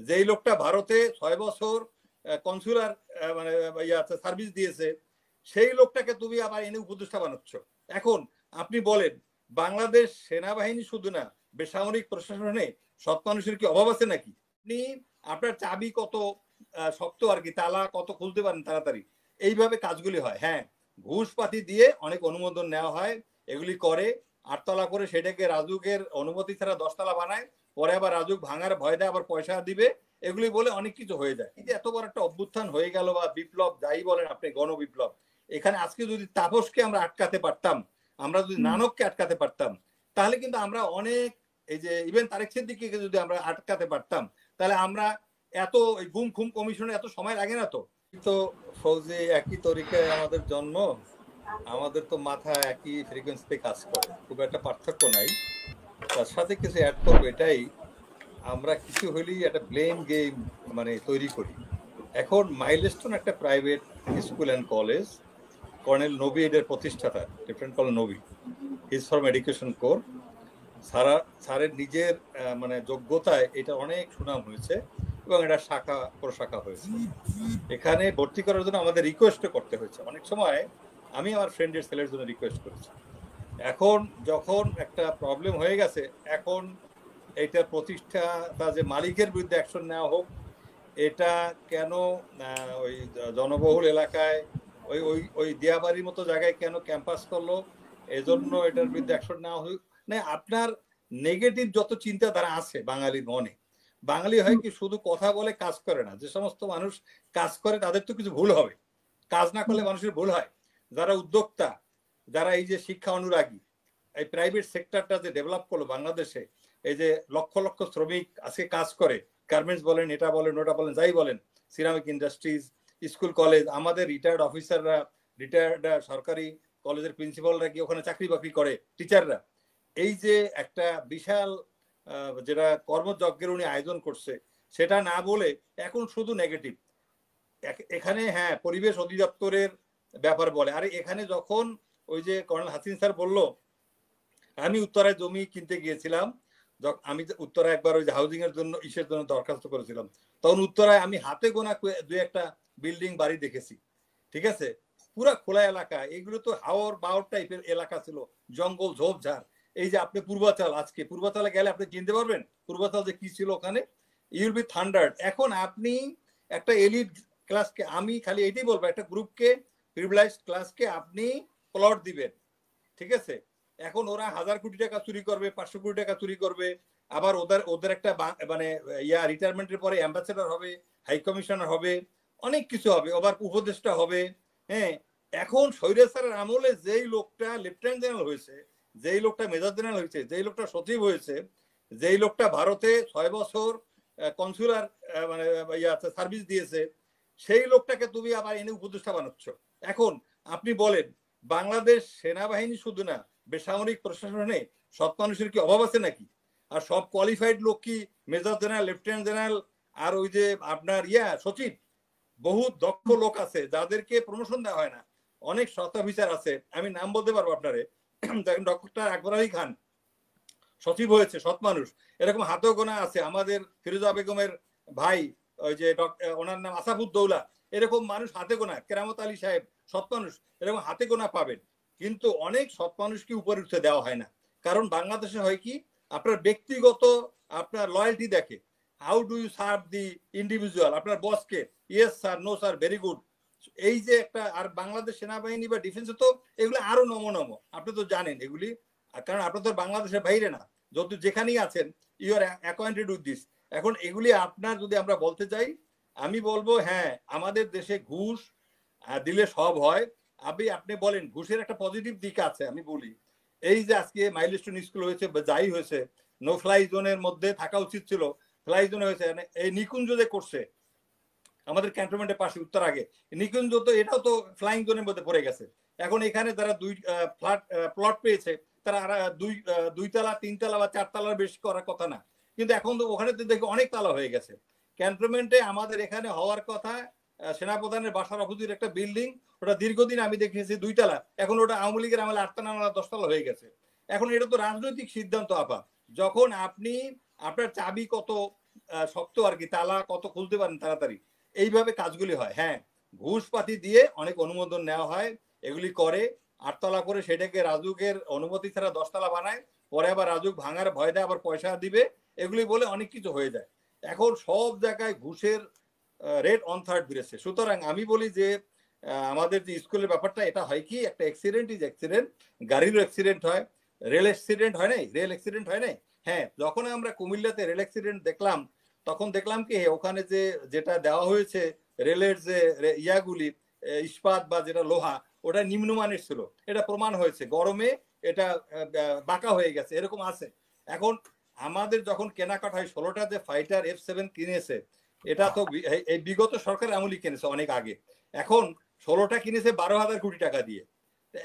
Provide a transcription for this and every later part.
যেই লোকটা ভারতে 6 বছর কনসুলার মানে সার্ভিস দিয়েছে, সেই লোকটাকে তুমি আবার এনে উপদেষ্টা বানাচ্ছ। এখন আপনি বলেন, বাংলাদেশ সেনাবাহিনী শুধু না, বেসামরিক প্রশাসনে সৎ মানুষের কি অভাব আছে নাকি? আপনি আপনার চাবি কত শক্ত আর কি, তালা কত খুলতে পারেন তাড়াতাড়ি, এইভাবে কাজগুলি হয়। হ্যাঁ, ঘুষপাতি দিয়ে অনেক অনুমোদন নেওয়া হয়, এগুলি করে 8 তলা করে সেটাকে রাজুকের অনুমতি ছাড়া 10 তলা বানায়, পরে আবার রাজুক ভাঙার ভয় দেয়, আবার পয়সা দিবে, এগুলি বলে অনেক কিছু হয়ে যায়। এই যে এত বড় একটা অভ্যুত্থান হয়ে গেল বা বিপ্লব যাই বলেন আপনি, গণবিপ্লব, এখানে আজকে যদি তাপসকে আমরা আটকাতে পারতাম, আমরা যদি নানককে আটকাতে পারতাম, তাহলে কিন্তু আমরা অনেক, এই যে ইভেন তারেক সিদ্দিকীকে যদি আমরা আটকাতে পারতাম, তাহলে আমরা এত গুম খুম কমিশনে এত সময় লাগে না। তো ফৌজি একই তরিকায় আমাদের জন্ম, আমাদের তো মাথা একই ফ্রিকোয়েন্সিতে কাজ করে, খুব একটা পার্থক্য নাই। তার সাথে কিছু অ্যাড করবো, এটাই আমরা কিছু হলেই একটা ব্লেম গেম মানে তৈরি করি। এখন মাইলস্টোন একটা private school and college, colonel নবী এদের প্রতিষ্ঠাতা, লেফটেন্যান্ট কর্নেল নবী, হিজ ফ্রম এডুকেশন কোর। স্যারের নিজের মানে যোগ্যতায় এটা অনেক সুনাম হয়েছে এবং এটা শাখা প্রশাখা হয়েছে। এখানে ভর্তি করার জন্য আমাদের রিকোয়েস্ট করতে হয়েছে, অনেক সময় আমি আমার ফ্রেন্ডের ছেলের জন্য রিকোয়েস্ট করেছি। এখন যখন একটা প্রবলেম হয়ে গেছে, এখন এটা প্রতিষ্ঠাতা যে মালিকের বিরুদ্ধে অ্যাকশন নেওয়া হোক, এটা কেন ওই জনবহুল এলাকায় ওই ওই ওই দিয়াবাড়ির মতো জায়গায় কেন ক্যাম্পাস করলো, এজন্য এটার বিরুদ্ধে অ্যাকশন নেওয়া হোক। না, আপনার নেগেটিভ যত চিন্তাধারা আছে বাঙালির মনে, বাঙালি হয় কি শুধু কথা বলে কাজ করে না। যে সমস্ত মানুষ কাজ করে তাদের তো কিছু ভুল হবে, কাজ না করলে মানুষের ভুল হয়। যারা উদ্যোক্তা, যারা এই যে শিক্ষা অনুরাগী, এই প্রাইভেট সেক্টরটা যে ডেভেলপ করলো বাংলাদেশে, এই যে লক্ষ লক্ষ শ্রমিক আজকে কাজ করে, গার্মেন্টস বলেন, এটা বলেন, ওটা বলেন, যাই বলেন, সিরামিক ইন্ডাস্ট্রিজ, স্কুল কলেজ, আমাদের রিটায়ার্ড অফিসাররা, রিটায়ার্ড সরকারি কলেজের প্রিন্সিপালরা কি ওখানে চাকরি বাকরি করে, টিচাররা, এই যে একটা বিশাল যেটা কর্মযজ্ঞের উনি আয়োজন করছে, সেটা না বলে এখন শুধু নেগেটিভ। এখানে হ্যাঁ পরিবেশ অধিদপ্তরের ব্যাপার বলে, আরে এখানে যখন ওই যে কর্নেল হাসিন স্যার বলল, আমি উত্তরায় জমি কিনতে গিয়েছিলাম, আমি উত্তরায় একবার ওই যে হাউজিং এর জন্য ইসের জন্য দরখাস্ত করেছিলাম, তখন উত্তরায় আমি হাতে গোনা দুই একটা বিল্ডিং বাড়ি দেখেছি। ঠিক আছে, পুরা খোলা এলাকা, এগুলো তো হাওর বাওর টাইপের এলাকা ছিল, জঙ্গল ঝোপঝাড়। এই যে আপনি পূর্বাচল, আজকে পূর্বাচলে গেলে আপনি চিনতে পারবেন পূর্বাচল যে কি ছিল ওখানে, ইউল বি থান্ডার্ড। এখন আপনি একটা এলিট ক্লাসকে, আমি খালি এইটাই বলবো, একটা গ্রুপকে, প্রিভিলেজড ক্লাসকে আপনি প্লট দিবেন, ঠিক আছে, এখন ওরা 1000 কোটি টাকা চুরি করবে, 500 কোটি টাকা চুরি করবে, আবার ওদের একটা মানে রিটায়ারমেন্টের পরে অ্যাম্বাসেডর হবে, হাই কমিশনার হবে, অনেক কিছু হবে, আবার উপদেষ্টা হবে। হ্যাঁ, এখন স্বৈরাচারের আমলে যেই লোকটা লেফটেন্যান্ট জেনারেল হয়েছে, যেই লোকটা মেজর জেনারেল হয়েছে, যেই লোকটা সচিব হয়েছে, যেই লোকটা ভারতে 6 বছর কনসুলার মানে সার্ভিস দিয়েছে, সেই লোকটাকে তুমি আবার এনে উপদেষ্টা বানাচ্ছ। এখন আপনি বলেন, বাংলাদেশ সেনাবাহিনী শুধু না, বেসামরিক প্রশাসনে সৎ মানুষের কি অভাব আছে নাকি? আর সব কোয়ালিফাইড লোক কি মেজর জেনারেল, লেফটেন্যান্ট জেনারেল, আর ওই যে আপনার সচিব, বহু দক্ষ লোক আছে যাদেরকে প্রমোশন দেওয়া হয় না। অনেক সৎ অফিসার আছে, আমি নাম বলতে পারবো আপনারে, ডক্টর আকবর আলী খান সচিব হয়েছে, সৎ মানুষ। এরকম হাতেও গোনা আছে, আমাদের ফিরোজা বেগমের ভাই, ওই যে ওনার নাম আসাফুদ্দৌলা, এরকম মানুষ হাতে গোনা, কেরামত আলী সাহেব সৎ মানুষ, এরকম হাতে গোনা পাবেন। কিন্তু অনেক সৎ মানুষকে উপরে উঠে দেওয়া হয় না, কারণ বাংলাদেশে হয় কি, আপনার ব্যক্তিগত আপনার লয়্যালটি দেখে, how do you serve the individual, আপনার বসকে, yes sir, no sir, very good. এই যে একটা, আর বাংলাদেশ সেনাবাহিনী বা ডিফেন্সে তো এগুলো আরো নম, আপনি তো জানেন এগুলি, কারণ আপনি তো বাংলাদেশের বাইরে না, যত যেখানেই আছেন, you are acquainted with this. এখন এগুলি আপনার যদি আমরা বলতে চাই, আমি বলবো হ্যাঁ, আমাদের দেশে ঘুষ দিলে সব হয়। আপনি বলেন ঘুষের একটা পজিটিভ দিক আছে, আমি বলি, এই যে আজকে মাইলস্টোন স্কুল হয়েছে, যাই হয়েছে, নো ফ্লাই জোনের মধ্যে থাকা উচিত ছিল, ফ্লাই জোনে হয়েছে। এই নিকুঞ্জ যে করছে আমাদের ক্যান্টনমেন্টের পাশে উত্তর আগে, নিকুঞ্জ তো এটাও তো ফ্লাইং জোনের মধ্যে পড়ে গেছে। এখন এখানে যারা প্লট পেয়েছে, তারা দুই তালা, 3 তালা বা 4 তালার বেশি করার কথা না, কিন্তু এখন তো ওখানে তো দেখি অনেক তালা হয়ে গেছে। ক্যান্টনমেন্টে আমাদের এখানে হওয়ার কথা সেনাপ্রধানের বাসার অপোজিট একটা বিল্ডিং, ওটা দীর্ঘদিন আমি দেখেছি 2 তালা, এখন ওটা আওয়ামী লীগের আমলে 8 তালা 10 তালা হয়ে গেছে। এখন এটা তো রাজনৈতিক সিদ্ধান্ত আপা, যখন আপনি আপনার চাবি কত শক্ত আর কি, তালা কত খুলতে পারেন তাড়াতাড়ি, এইভাবে কাজগুলি হয়। হ্যাঁ, ঘুষপাতি দিয়ে অনেক অনুমোদন নেওয়া হয়, এগুলি করে 8 তলা করে সেটাকে রাজুকের অনুমতি ছাড়া 10 তলা বানায়, পরে আবার রাজুক ভাঙার ভয় দেয়, আবার পয়সা দিবে, এগুলি বলে অনেক কিছু হয়ে যায়। এখন সব জায়গায় ঘুষের রেট অন থার্ড বেড়েছে। সুতরাং আমি বলি যে আমাদের যে স্কুলের ব্যাপারটা, এটা হয় কি, একটা অ্যাক্সিডেন্ট ইজ অ্যাক্সিডেন্ট, গাড়িরও অ্যাক্সিডেন্ট হয়, রেল অ্যাক্সিডেন্ট হয় নাই, রেল অ্যাক্সিডেন্ট হয় নাই। হ্যাঁ, যখন আমরা কুমিল্লাতে রেল অ্যাক্সিডেন্ট দেখলাম, তখন দেখলাম কি ওখানে যে যেটা দেওয়া হয়েছে রেলের যে ইয়াগুলি ইস্পাত বা যেটা লোহা, ওটা নিম্নমানের ছিল, এটা প্রমাণ হয়েছে, গরমে এটা বাঁকা হয়ে গেছে, এরকম আছে। এখন আমাদের যখন কেনাকাটা হয় 16টা যে ফাইটার F7 কিনেছে, এটা তো এই বিগত সরকার আমলই কিনেছে অনেক আগে, এখন 16টা কিনেছে 12,000 কোটি টাকা দিয়ে।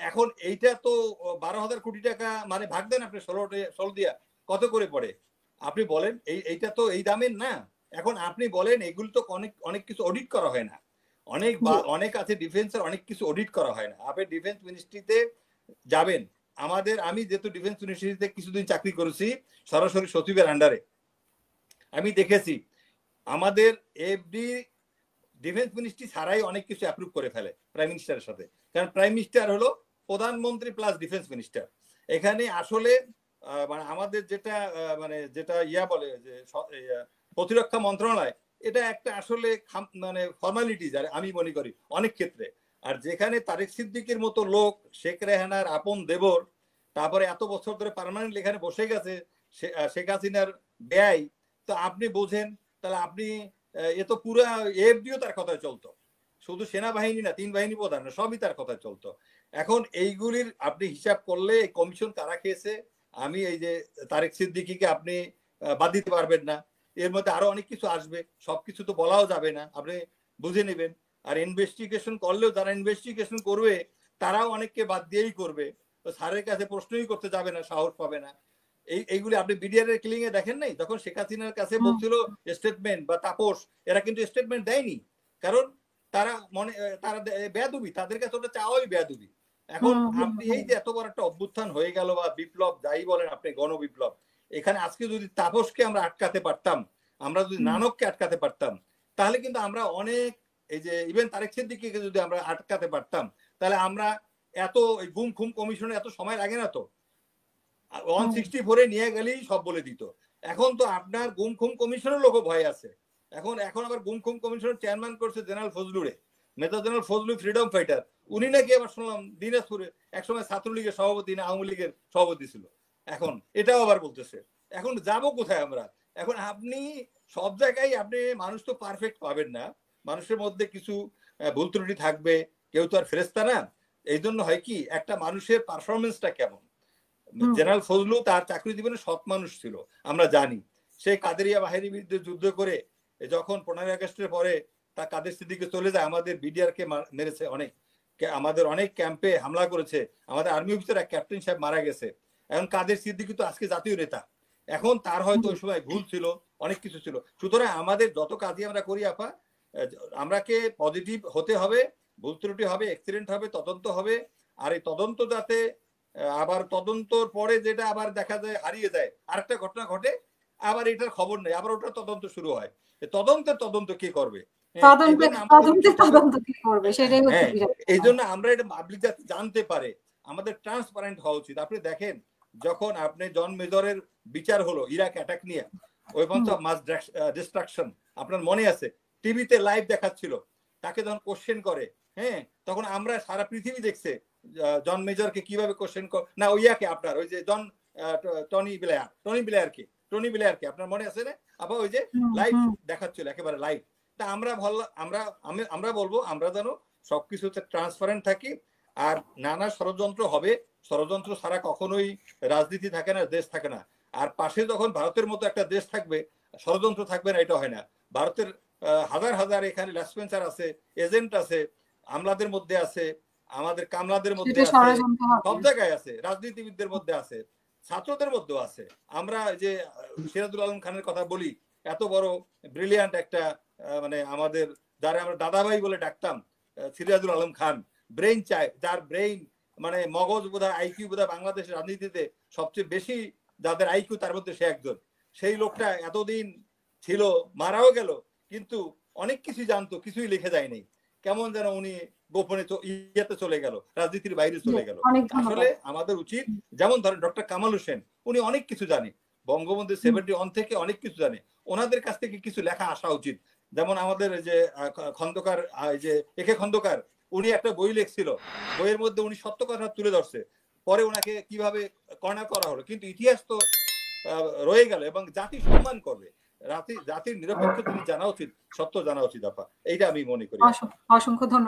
এখন এইটা তো 12,000 কোটি টাকা মানে ভাগ দেন আপনি 16 দিয়া কত করে পড়ে আপনি বলেন, এইটা তো এই দামের না। এখন আপনি বলেন এগুলো তো অনেক অনেক কিছু অডিট করা হয় না, অনেক অনেক আছে ডিফেন্সের অনেক কিছু অডিট করা হয় না। আপনি ডিফেন্স মিনিস্ট্রিতে যাবেন, আমি যেহেতু ডিফেন্স মিনিস্ট্রিতে কিছুদিন চাকরি করেছি সরাসরি সচিবের আন্ডারে, আমি দেখেছি আমাদের এফডি ডিফেন্স মিনিস্ট্রি ছাড়াই অনেক কিছু অ্যাপ্রুভ করে ফেলে প্রাইম মিনিস্টারের সাথে, কারণ প্রাইম মিনিস্টার হলো প্রধানমন্ত্রী প্লাস ডিফেন্স মিনিস্টার। এখানে আসলে মানে আমাদের যেটা মানে যেটা বলে যে প্রতিরক্ষা মন্ত্রণালয়, এটা একটা আসলে মানে ফর্মালিটিজ আর আমি মনে করি অনেক ক্ষেত্রে। আর যেখানে তারেক সিদ্দিকের মতো লোক, শেখ রেহানার আপন দেবর, তারপরে এত বছর ধরে পার্মানেন্ট এখানে বসে গেছে শেখ হাসিনার ব্যয়, তো আপনি বোঝেন তাহলে আপনি এ তো পুরো এফডিও তার কথায় চলতো, শুধু সেনাবাহিনী না, 3 বাহিনী প্রধান না, সবই তার কথায় চলতো। এখন এইগুলির আপনি হিসাব করলে এই কমিশন কারা খেয়েছে, আমি এই যে তারেক সিদ্দিকীকে আপনি বাদ দিতে পারবেন না, এর মধ্যে আরো অনেক কিছু আসবে, সবকিছু তো বলাও যাবে না, আপনি বুঝে নেবেন। আর ইনভেস্টিগেশন করলেও যারা ইনভেস্টিগেশন করবে তারাও অনেককে বাদ দিয়েই করবে, তো স্যারের কাছে প্রশ্নই করতে যাবে না, সাহস পাবে না। এইগুলি আপনি বিডিআর এর কিলিং এ দেখেন নাই, যখন শেখ হাসিনার কাছে বলছিল স্টেটমেন্ট বা তাপস, এরা কিন্তু স্টেটমেন্ট দেয়নি, কারণ তারা তারা বেয়াদবি, তাদের কাছে ওটা চাওয়াই বেয়াদবি। এখন আপনি এই যে এত বড় একটা অভ্যুত্থান হয়ে গেল বা বিপ্লব যাই বলেন আপনি, গণবিপ্লব, এখানে আজকে যদি তাপসকে আমরা আটকাতে পারতাম, আমরা যদি নানককে আটকাতে পারতাম, তাহলে কিন্তু আমরা অনেক, এই যে ইভেন তারেক সিদ্দিকীকে যদি আমরা আটকাতে পারতাম, তাহলে আমরা এত গুম খুম কমিশনে এত সময় লাগে না তো, 164 নিয়ে গেলেই সব বলে দিত। এখন তো আপনার গুম খুম কমিশনের লোক ভয় আছে, এখন আবার গুম খুম কমিশনের চেয়ারম্যান করছে জেনারেল ফজলুরে, major general Fazlu, freedom fighter, উনি নাকি আবার শুনলাম দিনাজপুরে একসময় ছাত্রলীগের সভাপতি না আওয়ামী লীগের সভাপতি ছিল, এখন এটাও আবার বলতেছে। এখন যাব কোথায় আমরা? এখন আপনি সব জায়গায় আপনি, মানুষ তো পারফেক্ট পাবেন না, মানুষের মধ্যে কিছু ভুল ত্রুটি থাকবে, কেউ তো আর ফেরেশতা না। এই জন্য হয় কি, একটা মানুষের পারফরমেন্সটা কেমন, জেনারেল ফজলু তার চাকরি জীবনে সৎ মানুষ ছিল, আমরা জানি। সে কাদেরিয়া বাহিনীর বিরুদ্ধে যুদ্ধ করে যখন 15 আগস্টের পরে তার কাদের সিদ্দিকে চলে যায়, আমাদের বিডিআর কে মেরেছে অনেক, আমাদের অনেক ক্যাম্পে হামলা করেছে, আমাদের আর্মি অফিসার এক ক্যাপ্টেন সাহেব মারা গেছে। এখন কাদের সিদ্দিকি তো আজকে জাতীয় নেতা, এখন তার হয়তো ওই সময় ভুল ছিল, অনেক কিছু ছিল। সুতরাং আমাদের যত কাজই আমরা করি আপা, আমরাকে পজিটিভ হতে হবে, ভুল ত্রুটি হবে, অ্যাক্সিডেন্ট হবে, তদন্ত হবে, আর এই তদন্ত যাতে আবার তদন্তর পরে যেটা আবার দেখা যায় হারিয়ে যায়, আরেকটা ঘটনা ঘটে, আবার এটার খবর নেই, আবার ওটা তদন্ত শুরু হয়, তদন্ত কে করবে? এই জন্য আমরা এটা পাবলিক যাতে জানতে পারে, আমাদের ট্রান্সপারেন্ট হওয়া উচিত। আপনি দেখেন যখন আপনি জন মেজরের বিচার হলো ইরাক অ্যাটাক নিয়ে, ওয়েপন্স অফ মাস ডিস্ট্রাকশন, আপনার মনে আছে, টিভিতে লাইভ দেখাচ্ছিল, তাকে যখন কোশ্চেন করে, হ্যাঁ, তখন আমরা সারা পৃথিবী দেখছে জন মেজরকে কিভাবে কোশ্চেন না, ওইয়াকে আপনার ওই যে টনি ব্লেয়ারকে আপনার মনে আছে না আবার, ওই যে লাইভ দেখাচ্ছিল একেবারে লাইভ। তা আমরা বলবো আমরা যেন সবকিছুতে ট্রান্সপারেন্ট থাকি, আর নানা ষড়যন্ত্র হবে, ষড়যন্ত্র ছাড়া কখনোই রাজনীতি থাকে না, দেশ থাকে না। আর পাশে যখন ভারতের মতো একটা দেশ থাকবে, ষড়যন্ত্র থাকবে না, এটা হয় না। ভারতের হাজার হাজার এখানে লেসপেন্সার আছে, এজেন্ট আছে, আমলাদের মধ্যে আছে, আমাদের কামলাদের মধ্যে আছে, সব জায়গায় আছে, রাজনীতিবিদদের মধ্যে আছে, ছাত্রদের মধ্যেও আছে। আমরা যে সিরাজুল আলম খানের কথা বলি, এত বড় ব্রিলিয়ান্ট একটা মানে আমাদের যারা আমরা দাদাভাই বলে ডাকতাম, সিরাজুল আলম খান, ব্রেইন চায়, যার ব্রেইন মানে মগজ বোধহয়, আইকিউ বোধহয় বাংলাদেশের রাজনীতিতে সবচেয়ে বেশি যাদের আইকিউ, তার মধ্যে সে একজন। সেই লোকটা এতদিন ছিল, মারাও গেল, কিন্তু অনেক কিছু জানতো, কিছুই লিখে যায় নাই, কেমন যেন উনি গোপনে ইয়েতে চলে গেল, রাজনীতির বাইরে চলে গেল। আসলে আমাদের উচিত, যেমন ধরেন ডক্টর কামাল হোসেন, উনি অনেক কিছু জানে, বঙ্গবন্ধু 71 থেকে অনেক কিছু জানে, ওনাদের কাছ থেকে কিছু লেখা আসা উচিত। যেমন আমাদের যে খন্দকার, যে একে খন্দকার, উনি একটা বই লিখছিল, বইয়ের মধ্যে উনি সত্য কথা তুলে ধরছে, পরে ওনাকে কিভাবে কর্নার করা হলো, কিন্তু ইতিহাস তো রয়ে গেল, এবং জাতি সম্মান করবে, জাতির নিরপেক্ষ জিনিস জানা উচিত, সত্য জানা উচিত আপা, এইটা আমি মনে করি। অসংখ্য ধন্যবাদ।